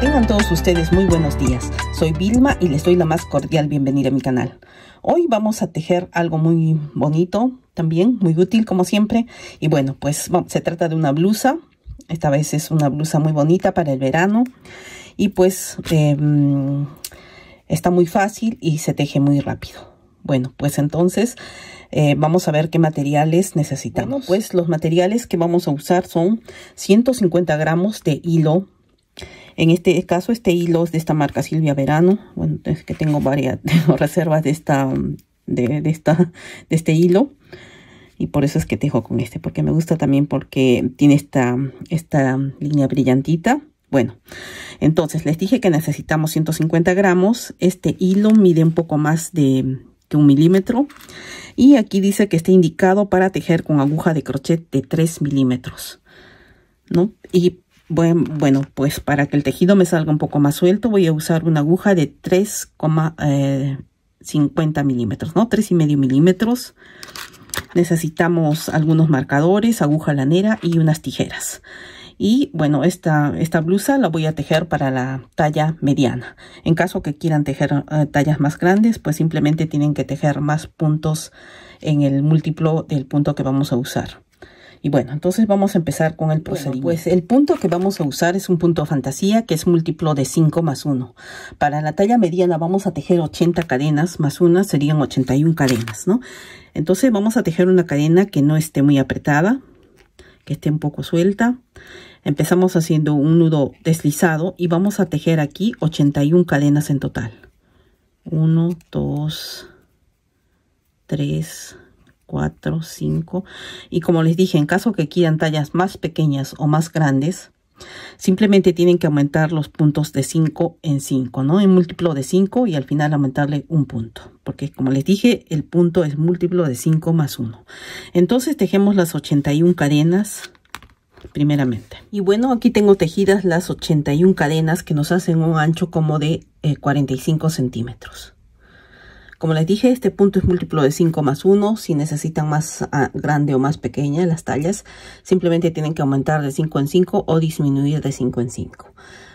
Tengan todos ustedes muy buenos días. Soy Vilma y les doy la más cordial bienvenida a mi canal. Hoy vamos a tejer algo muy bonito, también muy útil como siempre. Y bueno, pues se trata de una blusa. Esta vez es una blusa muy bonita para el verano. Y pues está muy fácil y se teje muy rápido. Bueno, pues entonces vamos a ver qué materiales necesitamos. Bueno, pues los materiales que vamos a usar son 150 gramos de hilo. En este caso, este hilo es de esta marca Silvia Verano. Bueno, es que tengo reservas de este hilo. Y por eso es que tejo con este, porque me gusta también porque tiene esta línea brillantita. Bueno, entonces les dije que necesitamos 150 gramos. Este hilo mide un poco más de 1 milímetro. Y aquí dice que está indicado para tejer con aguja de crochet de 3 milímetros, ¿no? Y bueno, pues para que el tejido me salga un poco más suelto, voy a usar una aguja de 3,50 milímetros, ¿no? 3,5 milímetros. Necesitamos algunos marcadores, aguja lanera y unas tijeras. Y bueno, esta blusa la voy a tejer para la talla mediana. En caso que quieran tejer tallas más grandes, pues simplemente tienen que tejer más puntos en el múltiplo del punto que vamos a usar. Y bueno, entonces vamos a empezar con el procedimiento. Bueno, pues el punto que vamos a usar es un punto fantasía que es múltiplo de 5 más 1. Para la talla mediana vamos a tejer 80 cadenas más 1 serían 81 cadenas, ¿no? Entonces vamos a tejer una cadena que no esté muy apretada, que esté un poco suelta. Empezamos haciendo un nudo deslizado y vamos a tejer aquí 81 cadenas en total. 1, 2, 3, 4, 5. Y como les dije, en caso que quieran tallas más pequeñas o más grandes, simplemente tienen que aumentar los puntos de 5 en 5, ¿no? En múltiplo de 5 y al final aumentarle un punto. Porque como les dije, el punto es múltiplo de 5 más 1. Entonces tejemos las 81 cadenas primeramente. Y bueno, aquí tengo tejidas las 81 cadenas que nos hacen un ancho como de 45 centímetros. Como les dije, este punto es múltiplo de 5 más 1. Si necesitan más grande o más pequeña las tallas, simplemente tienen que aumentar de 5 en 5 o disminuir de 5 en 5.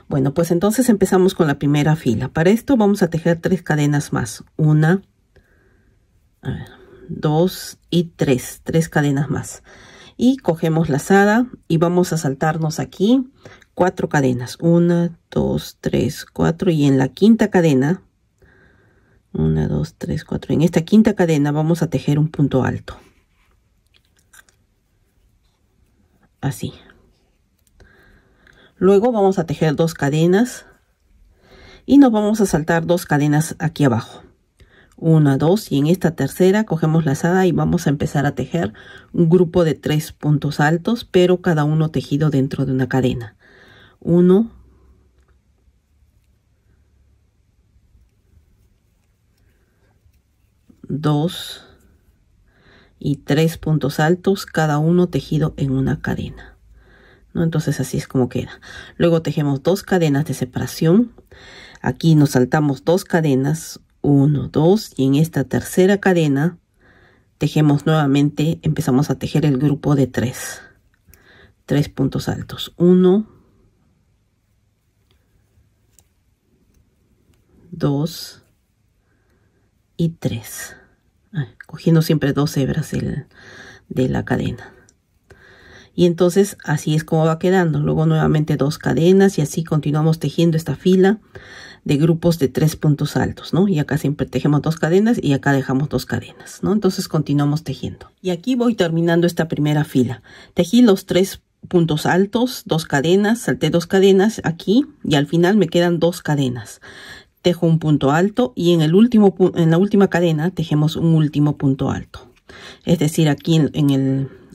Bueno, pues entonces empezamos con la primera fila. Para esto vamos a tejer 3 cadenas más. 1, 2 y 3. 3 cadenas más. Y cogemos lazada y vamos a saltarnos aquí 4 cadenas. 1, 2, 3, 4. Y en la quinta cadena, 1, 2, 3, 4. En esta quinta cadena vamos a tejer un punto alto. Así. Luego vamos a tejer 2 cadenas. Y nos vamos a saltar 2 cadenas aquí abajo. 1, 2. Y en esta tercera cogemos lazada y vamos a empezar a tejer un grupo de 3 puntos altos, pero cada uno tejido dentro de una cadena. 1, 2 y 3 puntos altos, cada uno tejido en una cadena, ¿no? Entonces así es como queda. Luego tejemos 2 cadenas de separación. Aquí nos saltamos 2 cadenas, 1, 2, y en esta tercera cadena tejemos nuevamente, empezamos a tejer el grupo de 3 puntos altos. 1, 2 y 3, cogiendo siempre 2 hebras de la cadena. Y entonces así es como va quedando. Luego nuevamente 2 cadenas y así continuamos tejiendo esta fila de grupos de 3 puntos altos, ¿no? Y acá siempre tejemos 2 cadenas y acá dejamos 2 cadenas, ¿no? Entonces continuamos tejiendo. Y aquí voy terminando esta primera fila. Tejí los 3 puntos altos, 2 cadenas, salté 2 cadenas aquí y al final me quedan 2 cadenas. Tejo un punto alto y en la última cadena tejemos un último punto alto. Es decir, aquí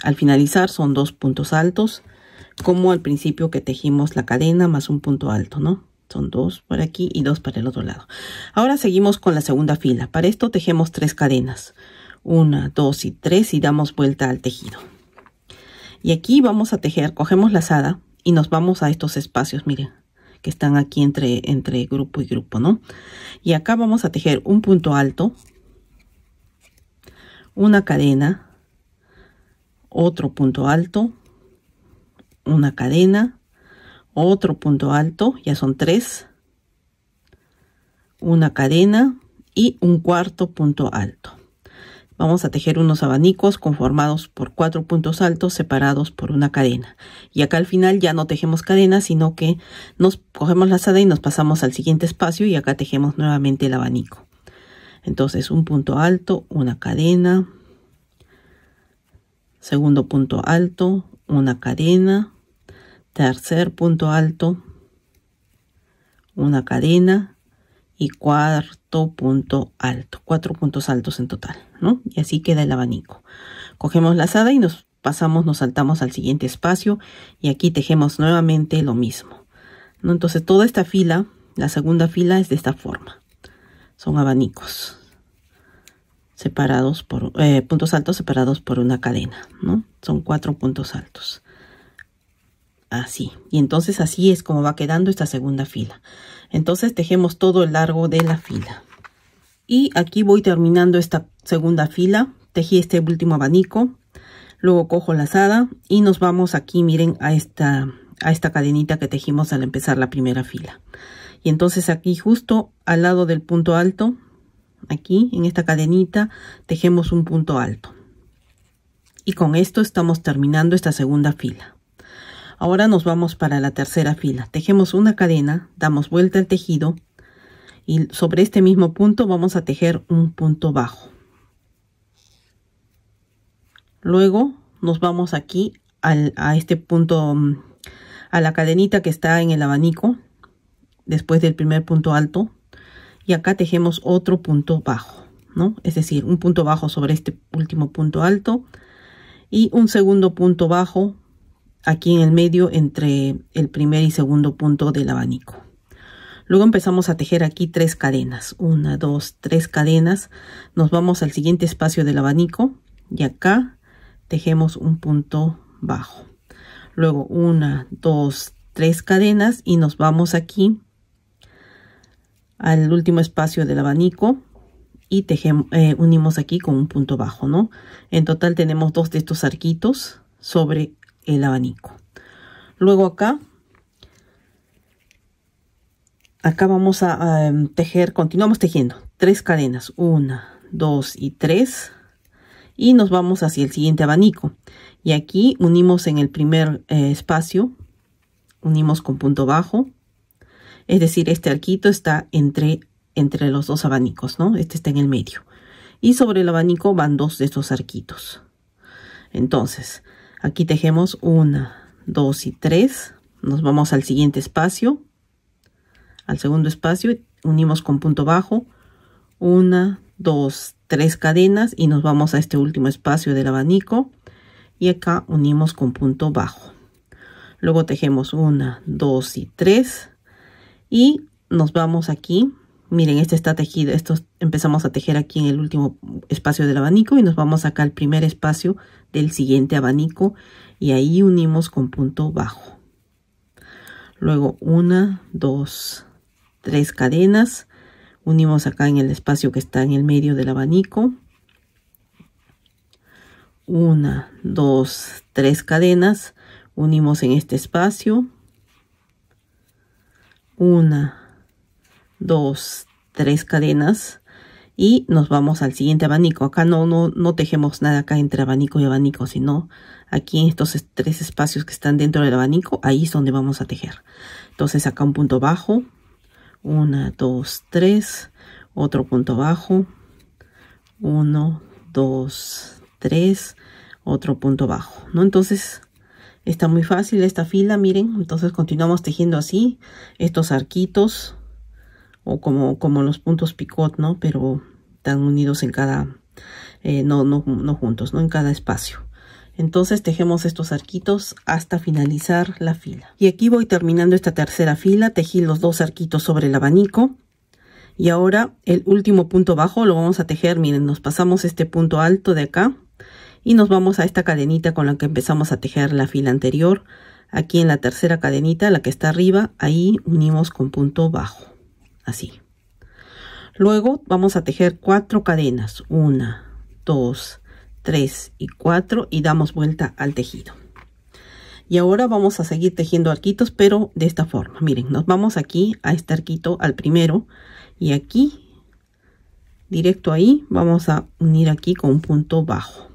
al finalizar son 2 puntos altos, como al principio que tejimos la cadena más un punto alto, ¿no? Son 2 por aquí y 2 para el otro lado. Ahora seguimos con la segunda fila. Para esto tejemos 3 cadenas. 1, 2 y 3 y damos vuelta al tejido. Y aquí vamos a tejer, cogemos lazada y nos vamos a estos espacios, miren, que están aquí entre grupo y grupo, ¿no? Y acá vamos a tejer un punto alto, una cadena, otro punto alto, una cadena, otro punto alto, ya son 3, una cadena y un cuarto punto alto. Vamos a tejer unos abanicos conformados por 4 puntos altos separados por una cadena. Y acá al final ya no tejemos cadena, sino que nos cogemos la lazada y nos pasamos al siguiente espacio y acá tejemos nuevamente el abanico. Entonces un punto alto, una cadena, segundo punto alto, una cadena, tercer punto alto, una cadena y cuarto punto alto, 4 puntos altos en total, ¿no? Y así queda el abanico. Cogemos la lazada y nos pasamos, nos saltamos al siguiente espacio y aquí tejemos nuevamente lo mismo, ¿no? Entonces toda esta fila, la segunda fila es de esta forma. Son abanicos separados por puntos altos separados por una cadena, ¿no? Son 4 puntos altos. Así. Y entonces así es como va quedando esta segunda fila. Entonces tejemos todo el largo de la fila. Y aquí voy terminando esta segunda fila. Tejí este último abanico. Luego cojo la lazada y nos vamos aquí, miren, a esta cadenita que tejimos al empezar la primera fila. Y entonces aquí justo al lado del punto alto, aquí en esta cadenita, tejemos un punto alto. Y con esto estamos terminando esta segunda fila. Ahora nos vamos para la tercera fila. Tejemos una cadena, damos vuelta al tejido y sobre este mismo punto vamos a tejer un punto bajo. Luego nos vamos aquí a este punto, a la cadenita que está en el abanico, después del primer punto alto, y acá tejemos otro punto bajo, ¿no? Es decir, un punto bajo sobre este último punto alto y un segundo punto bajo aquí en el medio entre el primer y segundo punto del abanico. Luego empezamos a tejer aquí 3 cadenas, 1, 2, 3 cadenas. Nos vamos al siguiente espacio del abanico y acá tejemos un punto bajo. Luego 1, 2, 3 cadenas y nos vamos aquí al último espacio del abanico y tejemos, unimos aquí con un punto bajo, ¿no? En total tenemos 2 de estos arquitos sobre el abanico. Luego acá vamos a tejer, continuamos tejiendo 3 cadenas, 1, 2 y 3, y nos vamos hacia el siguiente abanico y aquí unimos en el primer espacio, unimos con punto bajo, es decir, este arquito está entre los 2 abanicos, ¿no? Este está en el medio y sobre el abanico van 2 de estos arquitos. Entonces aquí tejemos 1, 2 y 3. Nos vamos al siguiente espacio, al segundo espacio, unimos con punto bajo, 1, 2, 3 cadenas y nos vamos a este último espacio del abanico y acá unimos con punto bajo. Luego tejemos 1, 2 y 3 y nos vamos aquí. Miren, este está tejido, empezamos a tejer aquí en el último espacio del abanico y nos vamos acá al primer espacio del siguiente abanico y ahí unimos con punto bajo. Luego 1, 2, 3 cadenas, unimos acá en el espacio que está en el medio del abanico. 1, 2, 3 cadenas, unimos en este espacio. 1, 2, 3 cadenas y nos vamos al siguiente abanico. Acá no tejemos nada acá entre abanico y abanico, sino aquí en estos 3 espacios que están dentro del abanico, ahí es donde vamos a tejer. Entonces acá un punto bajo, 1, 2, 3, otro punto bajo, 1, 2, 3, otro punto bajo, ¿no? Entonces está muy fácil esta fila, miren. Entonces continuamos tejiendo así estos arquitos o como los puntos picot, ¿no? Pero están unidos en cada, no juntos, ¿no? En cada espacio. Entonces tejemos estos arquitos hasta finalizar la fila. Y aquí voy terminando esta tercera fila. Tejí los 2 arquitos sobre el abanico. Y ahora el último punto bajo lo vamos a tejer. Miren, nos pasamos este punto alto de acá. Y nos vamos a esta cadenita con la que empezamos a tejer la fila anterior. Aquí en la tercera cadenita, la que está arriba, ahí unimos con punto bajo. Así. Luego vamos a tejer 4 cadenas. 1, 2, 3 y 4 y damos vuelta al tejido. Y ahora vamos a seguir tejiendo arquitos, pero de esta forma. Miren, nos vamos aquí a este arquito, al primero, y aquí, directo ahí, vamos a unir aquí con un punto bajo.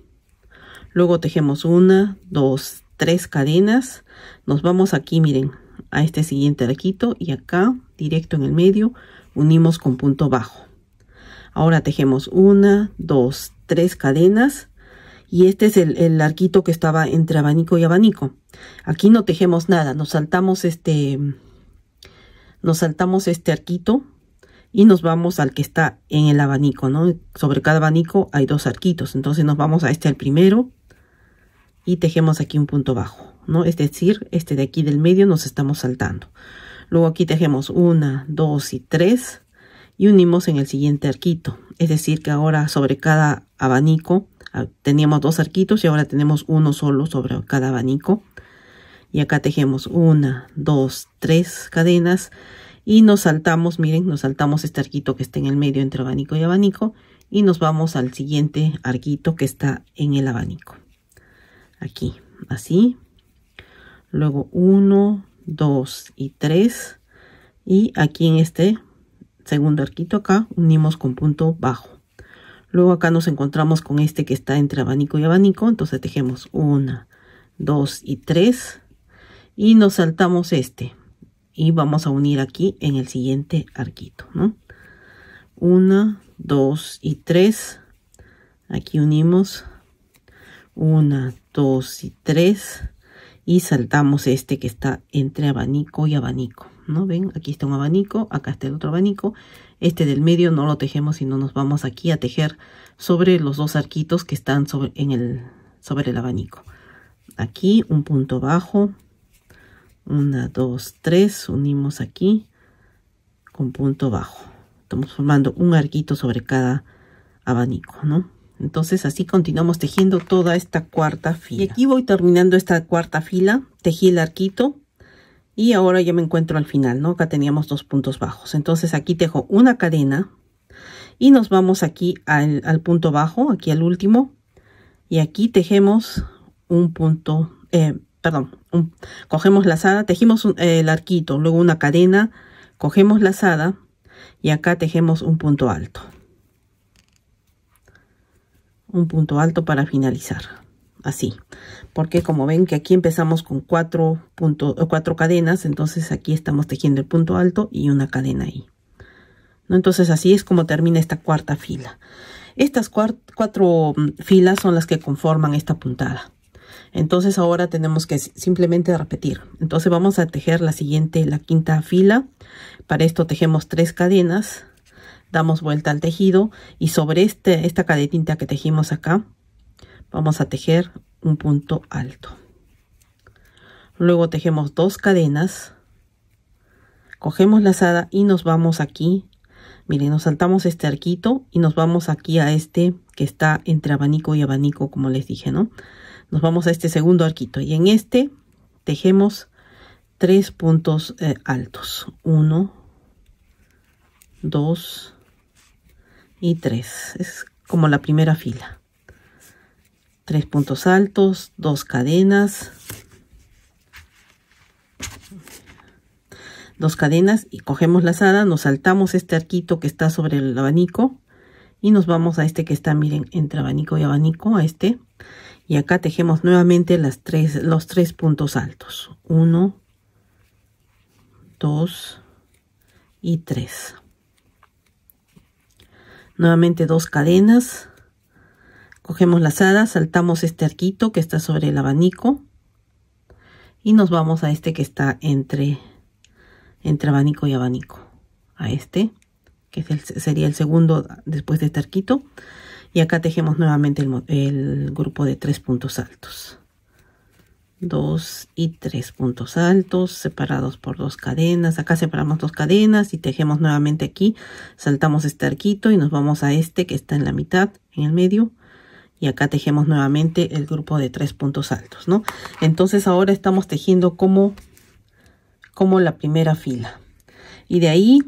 Luego tejemos 1, 2, 3 cadenas. Nos vamos aquí, miren, a este siguiente arquito y acá, directo en el medio, unimos con punto bajo. Ahora tejemos 1, 2, 3 cadenas. Y este es el arquito que estaba entre abanico y abanico. Aquí no tejemos nada, nos saltamos este arquito y nos vamos al que está en el abanico, ¿no? Sobre cada abanico hay 2 arquitos, entonces nos vamos a este al primero y tejemos aquí un punto bajo, ¿no? Es decir, este de aquí del medio nos estamos saltando. Luego aquí tejemos 1, 2 y 3 y unimos en el siguiente arquito. Es decir, que ahora sobre cada abanico teníamos 2 arquitos y ahora tenemos uno solo sobre cada abanico. Y acá tejemos 1, 2, 3 cadenas y nos saltamos, miren, nos saltamos este arquito que está en el medio entre abanico y abanico y nos vamos al siguiente arquito que está en el abanico. Aquí, así. Luego 1, 2 y 3 y aquí en este segundo arquito acá unimos con punto bajo. Luego acá nos encontramos con este que está entre abanico y abanico, entonces tejemos 1, 2 y 3 y nos saltamos este y vamos a unir aquí en el siguiente arquito, ¿no? 1, 2 y 3, aquí unimos 1, 2 y 3 y saltamos este que está entre abanico y abanico, ¿no? Ven, aquí está un abanico, acá está el otro abanico. Este del medio no lo tejemos, sino nos vamos aquí a tejer sobre los 2 arquitos que están sobre el abanico. Aquí un punto bajo, 1, 2, 3, unimos aquí con punto bajo. Estamos formando un arquito sobre cada abanico, ¿no? Entonces así continuamos tejiendo toda esta cuarta fila. Y aquí voy terminando esta cuarta fila, tejí el arquito. Y ahora ya me encuentro al final, ¿no? Acá teníamos 2 puntos bajos. Entonces aquí tejo una cadena y nos vamos aquí al punto bajo, aquí al último. Y aquí tejemos un punto, cogemos lazada, tejimos el arquito, luego una cadena, cogemos lazada y acá tejemos un punto alto. Un punto alto para finalizar. Así, porque como ven que aquí empezamos con 4 cadenas, entonces aquí estamos tejiendo el punto alto y una cadena ahí, ¿no? Entonces así es como termina esta cuarta fila. Estas 4 filas son las que conforman esta puntada. Entonces ahora tenemos que simplemente repetir. Entonces vamos a tejer la quinta fila. Para esto tejemos 3 cadenas, damos vuelta al tejido y sobre esta cadenita que tejimos acá, vamos a tejer un punto alto. Luego tejemos 2 cadenas, cogemos lazada y nos vamos aquí. Miren, nos saltamos este arquito y nos vamos aquí a este que está entre abanico y abanico, como les dije, ¿no? Nos vamos a este segundo arquito y en este tejemos 3 puntos altos. 1, 2 y 3. Es como la primera fila. 3 puntos altos, 2 cadenas, 2 cadenas y cogemos lazada, nos saltamos este arquito que está sobre el abanico y nos vamos a este que está, miren, entre abanico y abanico, a este, y acá tejemos nuevamente los 3 puntos altos. 1, 2 y 3. Nuevamente 2 cadenas. Cogemos lazada, saltamos este arquito que está sobre el abanico y nos vamos a este que está entre abanico y abanico. A este, que sería el segundo después de este arquito. Y acá tejemos nuevamente el grupo de 3 puntos altos. 2 y 3 puntos altos separados por 2 cadenas. Acá separamos 2 cadenas y tejemos nuevamente aquí. Saltamos este arquito y nos vamos a este que está en la mitad, en el medio. Y acá tejemos nuevamente el grupo de 3 puntos altos, ¿no? Entonces ahora estamos tejiendo como la primera fila. Y de ahí,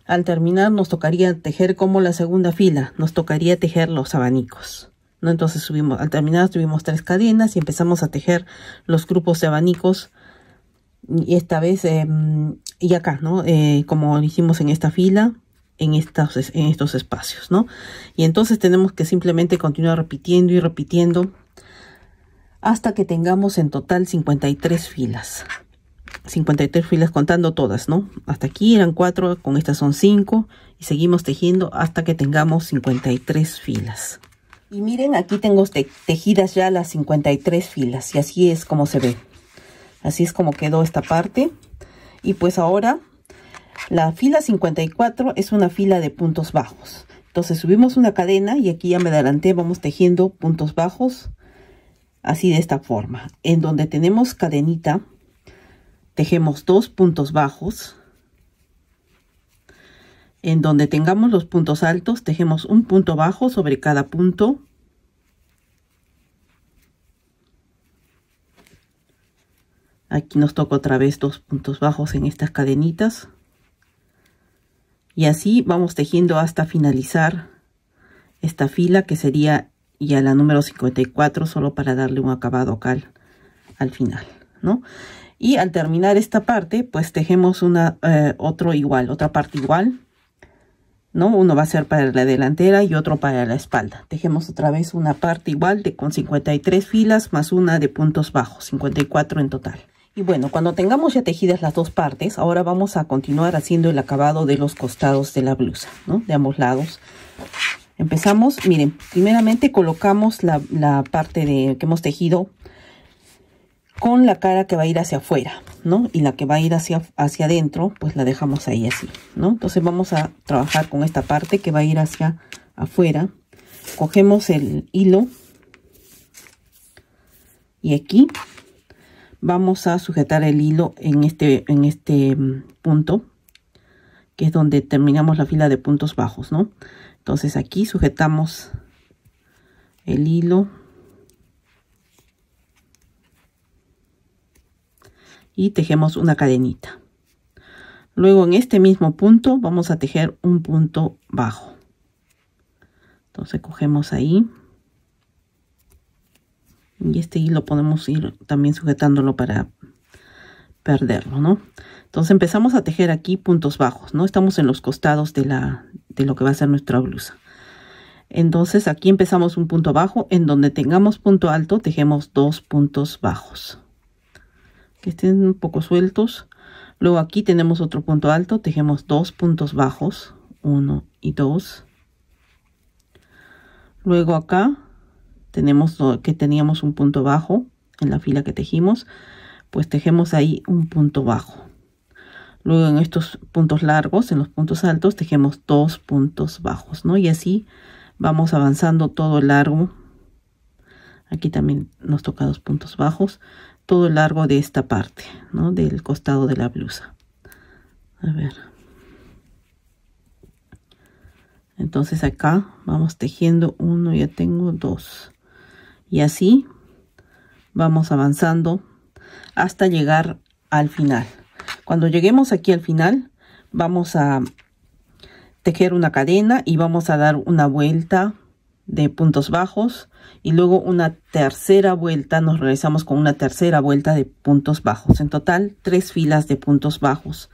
al terminar, nos tocaría tejer como la segunda fila. Nos tocaría tejer los abanicos, ¿no? Entonces subimos, al terminar tuvimos 3 cadenas y empezamos a tejer los grupos de abanicos. Y esta vez, y acá, ¿no? Como lo hicimos en esta fila, en estos espacios, ¿no? Y entonces tenemos que simplemente continuar repitiendo y repitiendo hasta que tengamos en total 53 filas. 53 filas contando todas, ¿no? Hasta aquí eran 4, con estas son 5 y seguimos tejiendo hasta que tengamos 53 filas. Y miren, aquí tengo tejidas ya las 53 filas y así es como se ve. Así es como quedó esta parte. Y pues ahora la fila 54 es una fila de puntos bajos. Entonces subimos una cadena y aquí ya me adelanté, vamos tejiendo puntos bajos. Así de esta forma. En donde tenemos cadenita, tejemos 2 puntos bajos. En donde tengamos los puntos altos, tejemos un punto bajo sobre cada punto. Aquí nos toca otra vez 2 puntos bajos en estas cadenitas. Y así vamos tejiendo hasta finalizar esta fila, que sería ya la número 54, solo para darle un acabado acá al final, ¿no? Y al terminar esta parte, pues tejemos otra parte igual, ¿no? Uno va a ser para la delantera y otro para la espalda. Tejemos otra vez una parte igual con 53 filas más una de puntos bajos, 54 en total. Y bueno, cuando tengamos ya tejidas las dos partes, ahora vamos a continuar haciendo el acabado de los costados de la blusa, ¿no? De ambos lados. Empezamos, miren, primeramente colocamos la parte que hemos tejido con la cara que va a ir hacia afuera, ¿no? Y la que va a ir hacia adentro, pues la dejamos ahí así, ¿no? Entonces vamos a trabajar con esta parte que va a ir hacia afuera. Cogemos el hilo y aquí vamos a sujetar el hilo en este punto, que es donde terminamos la fila de puntos bajos, ¿no? Entonces aquí sujetamos el hilo y tejemos una cadenita. Luego en este mismo punto vamos a tejer un punto bajo. Entonces cogemos ahí. Y este hilo podemos ir también sujetándolo para perderlo, ¿no? Entonces empezamos a tejer aquí puntos bajos, ¿no? Estamos en los costados de lo que va a ser nuestra blusa. Entonces aquí empezamos un punto bajo. En donde tengamos punto alto, tejemos 2 puntos bajos, que estén un poco sueltos. Luego aquí tenemos otro punto alto, tejemos 2 puntos bajos, 1 y 2. Luego acá teníamos un punto bajo en la fila que tejimos, pues tejemos ahí un punto bajo. Luego en estos puntos largos, en los puntos altos, tejemos 2 puntos bajos, ¿no? Y así vamos avanzando todo el largo. Aquí también nos toca 2 puntos bajos, todo el largo de esta parte, ¿no? Del costado de la blusa. A ver. Entonces acá vamos tejiendo 1, ya tengo 2. Y así vamos avanzando hasta llegar al final. Cuando lleguemos aquí al final, vamos a tejer una cadena y vamos a dar una vuelta de puntos bajos. Y luego una tercera vuelta, nos regresamos con una tercera vuelta de puntos bajos. En total, 3 filas de puntos bajos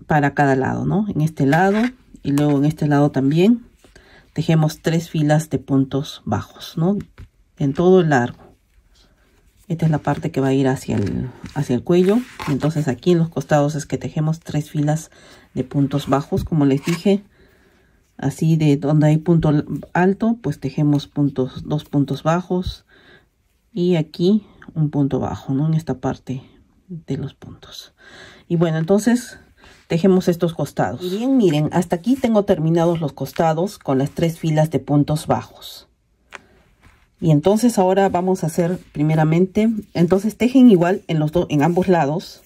para cada lado, ¿no? En este lado y luego en este lado también tejemos 3 filas de puntos bajos, ¿no? En todo el largo. Esta es la parte que va a ir hacia el cuello. Entonces aquí en los costados es que tejemos 3 filas de puntos bajos, como les dije. Así de donde hay punto alto, pues tejemos 2 puntos bajos. Y aquí un punto bajo, ¿no? En esta parte de los puntos. Y bueno, entonces tejemos estos costados. Y bien, miren, hasta aquí tengo terminados los costados con las 3 filas de puntos bajos. Y entonces ahora vamos a hacer primeramente, entonces tejen igual en ambos lados,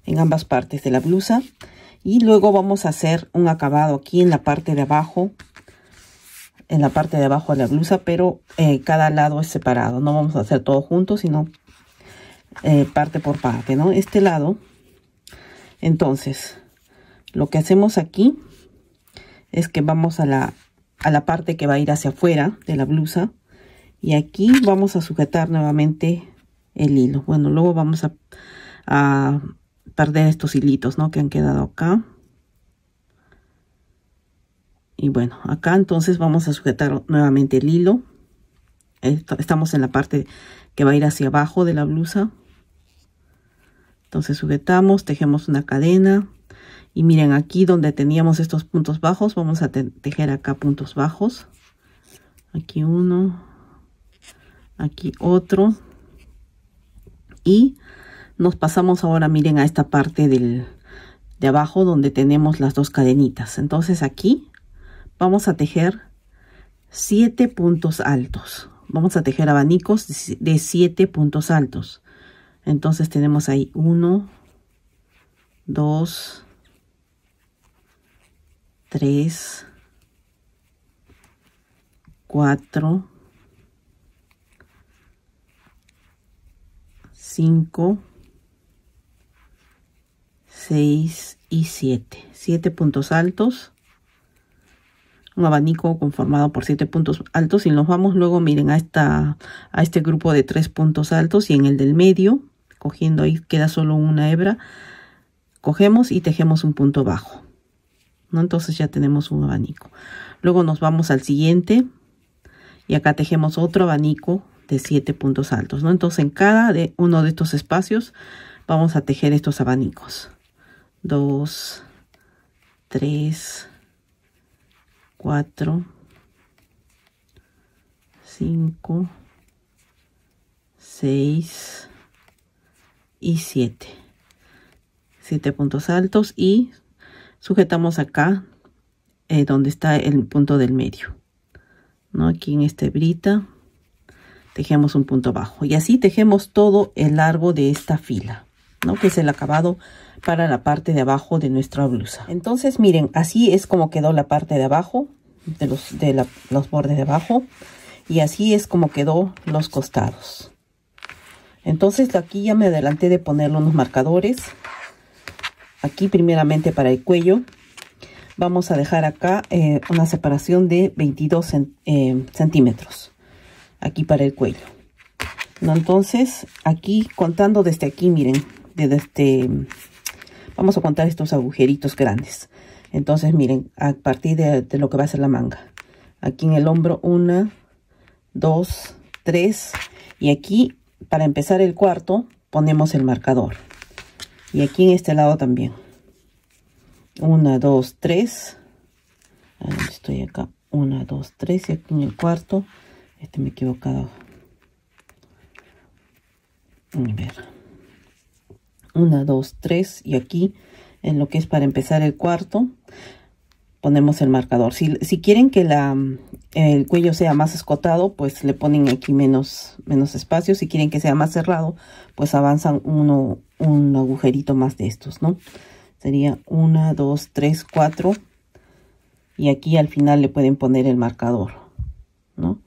en ambas partes de la blusa. Y luego vamos a hacer un acabado aquí en la parte de abajo, de la blusa, pero cada lado es separado. No vamos a hacer todo junto, sino parte por parte, ¿no? Este lado. Entonces, lo que hacemos aquí es que vamos a la parte que va a ir hacia afuera de la blusa. Y aquí vamos a sujetar nuevamente el hilo. Bueno, luego vamos a perder estos hilitos, ¿no? Que han quedado acá. Y bueno, acá entonces vamos a sujetar nuevamente el hilo. Estamos en la parte que va a ir hacia abajo de la blusa. Entonces sujetamos, tejemos una cadena. Y miren, aquí donde teníamos estos puntos bajos, vamos a tejer acá puntos bajos. Aquí uno, aquí otro. Y nos pasamos ahora, miren, a esta parte de abajo donde tenemos las dos cadenitas. Entonces aquí vamos a tejer 7 puntos altos. Vamos a tejer abanicos de 7 puntos altos. Entonces tenemos ahí 1, 2, 3, 4, 5, 6 y 7. 7 puntos altos. Un abanico conformado por 7 puntos altos. Y nos vamos luego, miren, a este grupo de 3 puntos altos. Y en el del medio, cogiendo ahí, queda solo una hebra. Cogemos y tejemos un punto bajo, ¿no? Entonces ya tenemos un abanico. Luego nos vamos al siguiente. Y acá tejemos otro abanico de 7 puntos altos, ¿no? Entonces en cada uno de estos espacios vamos a tejer estos abanicos. 2, 3, 4, 5, 6 y 7. 7 puntos altos y sujetamos acá donde está el punto del medio, ¿no? Aquí en esta hebrita tejemos un punto bajo y así tejemos todo el largo de esta fila, ¿no? Que es el acabado para la parte de abajo de nuestra blusa. Entonces miren, así es como quedó la parte de abajo de los bordes de abajo, y así es como quedó los costados. Entonces aquí ya me adelanté de ponerle unos marcadores. Aquí primeramente para el cuello vamos a dejar acá una separación de 22 centímetros aquí para el cuello, ¿no? Entonces aquí contando desde aquí, miren, vamos a contar estos agujeritos grandes. Entonces miren, a partir de lo que va a ser la manga, aquí en el hombro 1, 2, 3, y aquí para empezar el cuarto ponemos el marcador, y aquí en este lado también 1, 2, 3, estoy acá 1, 2, 3, y aquí en el cuarto me he equivocado, a ver, 1, 2, 3, y aquí en lo que es para empezar el cuarto ponemos el marcador. Si quieren que el cuello sea más escotado, pues le ponen aquí menos espacio. Si quieren que sea más cerrado, pues avanzan un agujerito más de estos, ¿no? Sería 1, 2, 3, 4, y aquí al final le pueden poner el marcador, ¿no?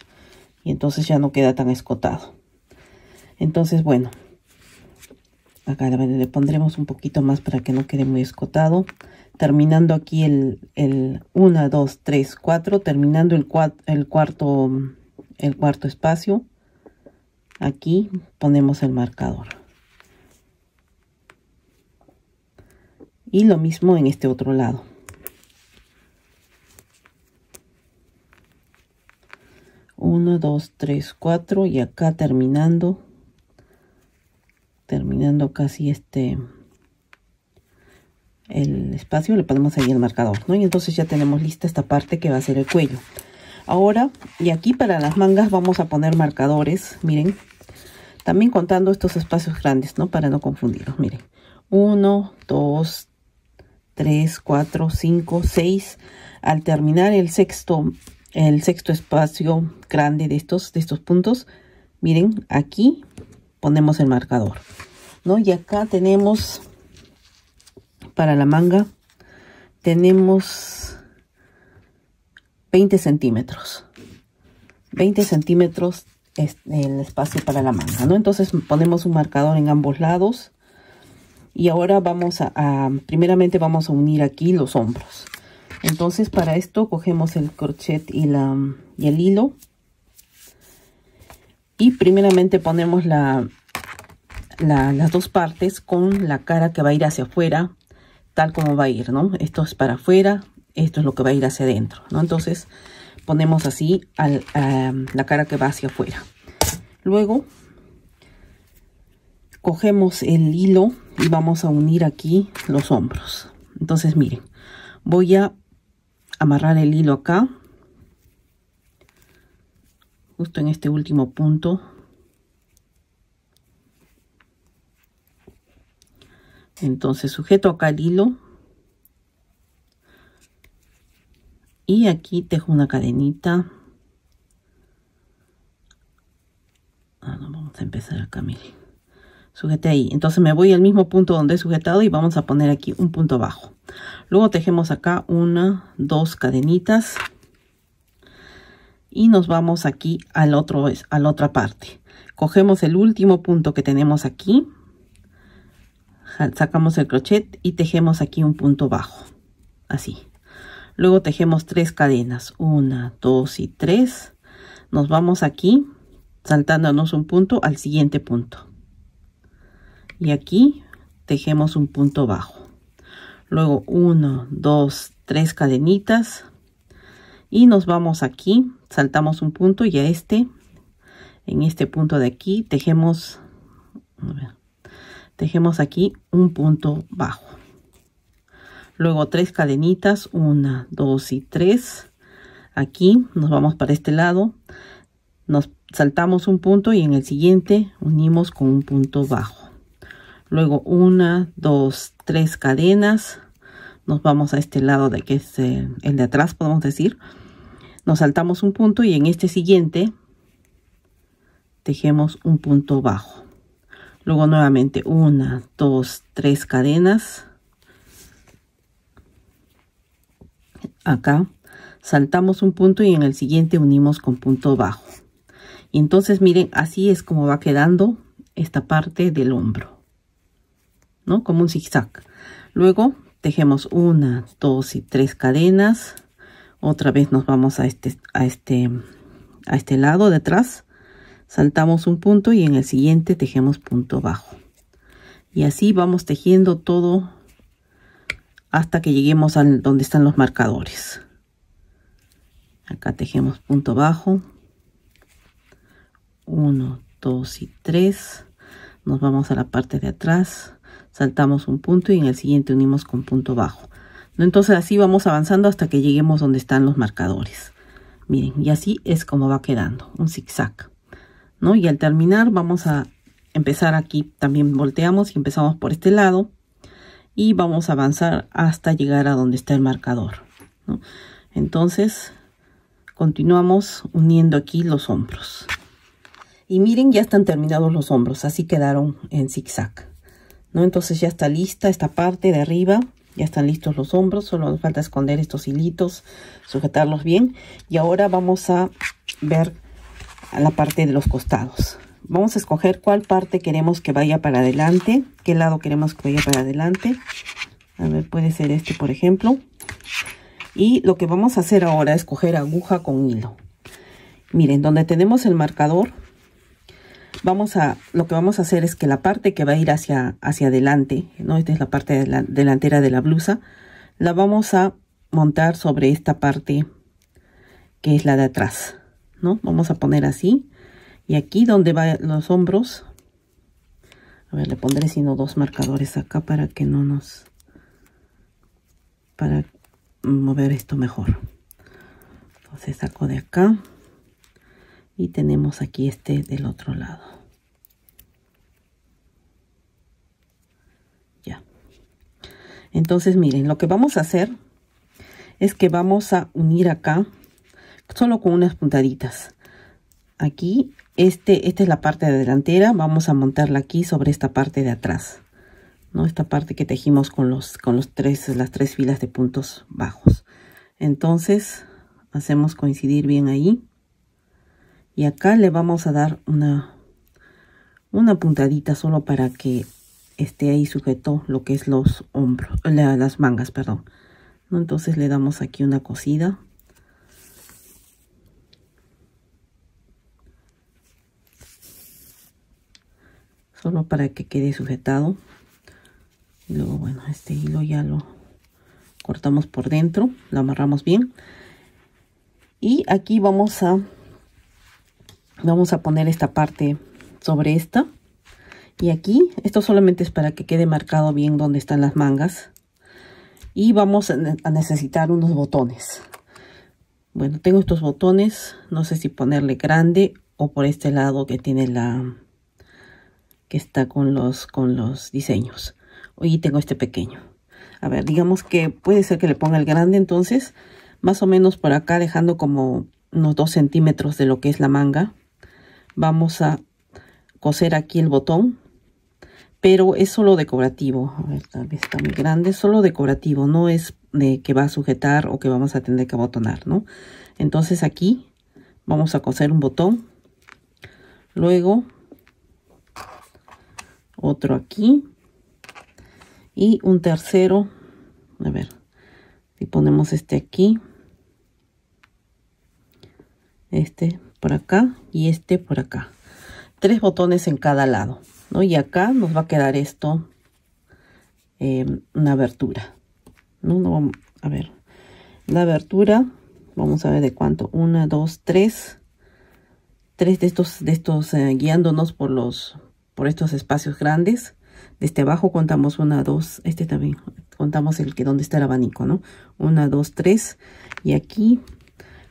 Y entonces ya no queda tan escotado. Entonces, bueno, acá le pondremos un poquito más para que no quede muy escotado. Terminando aquí el 1, 2, 3, 4, terminando el cuarto espacio, aquí ponemos el marcador. Y lo mismo en este otro lado. Uno, 2, 3, 4, y acá terminando casi el espacio, le ponemos ahí el marcador, ¿no? Y entonces ya tenemos lista esta parte que va a ser el cuello. Ahora, y aquí para las mangas vamos a poner marcadores, miren, también contando estos espacios grandes, ¿no? Para no confundirlos, miren, 1, 2, 3, 4, 5, 6. Al terminar el sexto espacio grande de estos puntos, miren, aquí ponemos el marcador, ¿no? Y acá tenemos, para la manga, tenemos 20 centímetros. 20 centímetros es el espacio para la manga, ¿no? Entonces ponemos un marcador en ambos lados. Y ahora vamos primeramente vamos a unir aquí los hombros. Entonces para esto cogemos el crochet y el hilo. Y primeramente ponemos las dos partes con la cara que va a ir hacia afuera, tal como va a ir, ¿no? Esto es para afuera, esto es lo que va a ir hacia adentro, ¿no? Entonces ponemos así la cara que va hacia afuera. Luego cogemos el hilo y vamos a unir aquí los hombros. Entonces miren, voy a amarrar el hilo acá, justo en este último punto. Entonces sujeto acá el hilo y aquí tejo una cadenita. Vamos a empezar acá, miren, sujete ahí. Entonces me voy al mismo punto donde he sujetado y vamos a poner aquí un punto bajo. Luego tejemos acá 1, 2 cadenitas y nos vamos aquí a la otra parte. Cogemos el último punto que tenemos aquí, sacamos el crochet y tejemos aquí un punto bajo, así. Luego tejemos 3 cadenas, 1, 2 y 3. Nos vamos aquí saltándonos un punto al siguiente punto y aquí tejemos un punto bajo. Luego 1, 2, 3 cadenitas y nos vamos aquí, saltamos un punto y en este punto de aquí tejemos, tejemos aquí un punto bajo. Luego 3 cadenitas, 1, 2 y 3. Aquí nos vamos para este lado, nos saltamos un punto y en el siguiente unimos con un punto bajo. Luego 1, 2, 3 cadenas, nos vamos a este lado de que es el de atrás, podemos decir. Nos saltamos un punto y en este siguiente tejemos un punto bajo. Luego nuevamente 1, 2, 3 cadenas. Acá saltamos un punto y en el siguiente unimos con punto bajo. Y entonces miren, así es como va quedando esta parte del hombro, ¿no? Como un zigzag. Luego tejemos 1, 2 y 3 cadenas. Otra vez nos vamos a este lado de atrás, saltamos un punto y en el siguiente tejemos punto bajo. Y así vamos tejiendo todo hasta que lleguemos a donde están los marcadores. Acá tejemos punto bajo, 1, 2 y 3. Nos vamos a la parte de atrás, saltamos un punto y en el siguiente unimos con punto bajo. Entonces así vamos avanzando hasta que lleguemos donde están los marcadores. Miren, y así es como va quedando, un zigzag, ¿no? Y al terminar vamos a empezar aquí, también volteamos y empezamos por este lado. Y vamos a avanzar hasta llegar a donde está el marcador, ¿no? Entonces continuamos uniendo aquí los hombros. Y miren, ya están terminados los hombros, así quedaron en zigzag, ¿no? Entonces ya está lista esta parte de arriba. Ya están listos los hombros, solo nos falta esconder estos hilitos, sujetarlos bien. Y ahora vamos a ver a la parte de los costados. Vamos a escoger cuál parte queremos que vaya para adelante, qué lado queremos que vaya para adelante. A ver, puede ser este, por ejemplo. Y lo que vamos a hacer ahora es coger aguja con hilo. Miren, donde tenemos el marcador, lo que vamos a hacer es que la parte que va a ir hacia adelante, ¿no? Esta es la parte delantera de la blusa, la vamos a montar sobre esta parte que es la de atrás, ¿no? Vamos a poner así. Y aquí donde van los hombros, a ver, le pondré sino 2 marcadores acá para que no nos... para mover esto mejor. Entonces saco de acá. Y tenemos aquí del otro lado. Ya. Entonces miren, lo que vamos a hacer es que vamos a unir acá solo con unas puntaditas. Aquí, esta es la parte delantera. Vamos a montarla aquí sobre esta parte de atrás, ¿no? Esta parte que tejimos con las 3 filas de puntos bajos. Entonces hacemos coincidir bien ahí. Y acá le vamos a dar una puntadita solo para que esté ahí sujeto lo que es los hombros, las mangas, perdón, ¿no? Entonces le damos aquí una cosida. solo para que quede sujetado. Y luego, bueno, este hilo ya lo cortamos por dentro, lo amarramos bien. Y aquí vamos a poner esta parte sobre esta. Y aquí, esto solamente es para que quede marcado bien donde están las mangas. Y vamos a necesitar unos botones. Bueno, tengo estos botones, no sé si ponerle grande o por este lado que tiene que está con los diseños. Hoy tengo este pequeño. A ver, digamos que puede ser que le ponga el grande, entonces más o menos por acá, dejando como unos 2 centímetros de lo que es la manga. Vamos a coser aquí el botón, pero es solo decorativo. A ver, tal vez está muy grande, solo decorativo, no es de que va a sujetar o que vamos a tener que abotonar, ¿no? Entonces aquí vamos a coser un botón, luego otro aquí y un tercero. A ver, si ponemos este aquí, este por acá y este por acá. 3 botones en cada lado, ¿no? Y acá nos va a quedar esto, una abertura, ¿no? A ver, la abertura, vamos a ver de cuánto, 1, 2, 3. 3 de estos guiándonos por estos espacios grandes. Desde abajo contamos 1, 2, este también contamos el que donde está el abanico, ¿no? 1, 2, 3. Y aquí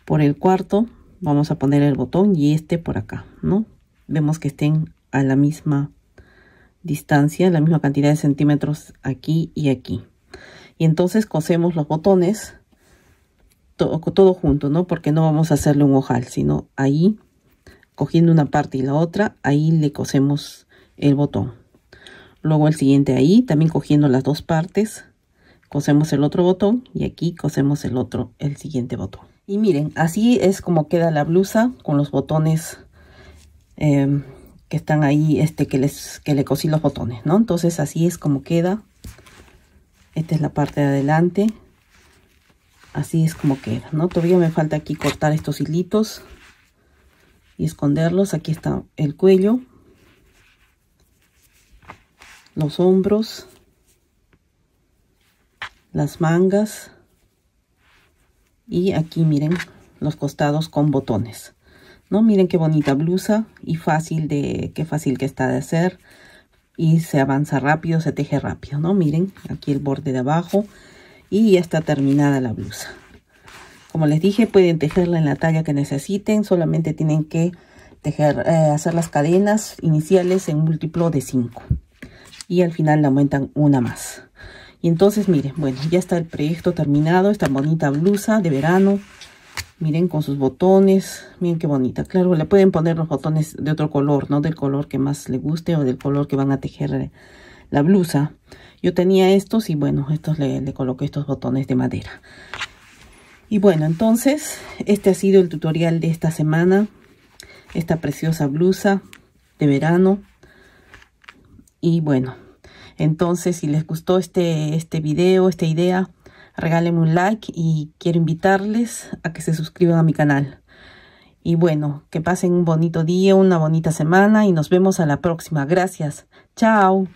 por el cuarto vamos a poner el botón y este por acá, ¿no? Vemos que estén a la misma distancia, la misma cantidad de centímetros aquí y aquí. Y entonces cosemos los botones todo junto, ¿no? Porque no vamos a hacerle un ojal, sino ahí, cogiendo una parte y la otra, ahí le cosemos el botón. Luego el siguiente ahí, también cogiendo las 2 partes, cosemos el otro botón y aquí cosemos el siguiente botón. Y miren, así es como queda la blusa con los botones que están ahí, que le cosí los botones, ¿no? Entonces así es como queda. Esta es la parte de adelante. Así es como queda, ¿no? Todavía me falta aquí cortar estos hilitos y esconderlos. Aquí está el cuello, los hombros, las mangas y aquí miren los costados con botones, ¿no? Miren qué bonita blusa y qué fácil que está de hacer, y se avanza rápido, se teje rápido, ¿no? Miren aquí el borde de abajo y ya está terminada la blusa. Como les dije, pueden tejerla en la talla que necesiten, solamente tienen que hacer las cadenas iniciales en múltiplo de 5 y al final le aumentan una más. Y entonces miren, bueno, ya está el proyecto terminado, esta bonita blusa de verano. Miren con sus botones, miren qué bonita. Claro, le pueden poner los botones de otro color, ¿no? Del color que más le guste o del color que van a tejer la blusa. Yo tenía estos y bueno, estos le coloqué estos botones de madera. Y bueno, entonces este ha sido el tutorial de esta semana. Esta preciosa blusa de verano. Y bueno, entonces si les gustó este video, esta idea, regálenme un like y quiero invitarles a que se suscriban a mi canal. Y bueno, que pasen un bonito día, una bonita semana y nos vemos a la próxima. Gracias. Chao.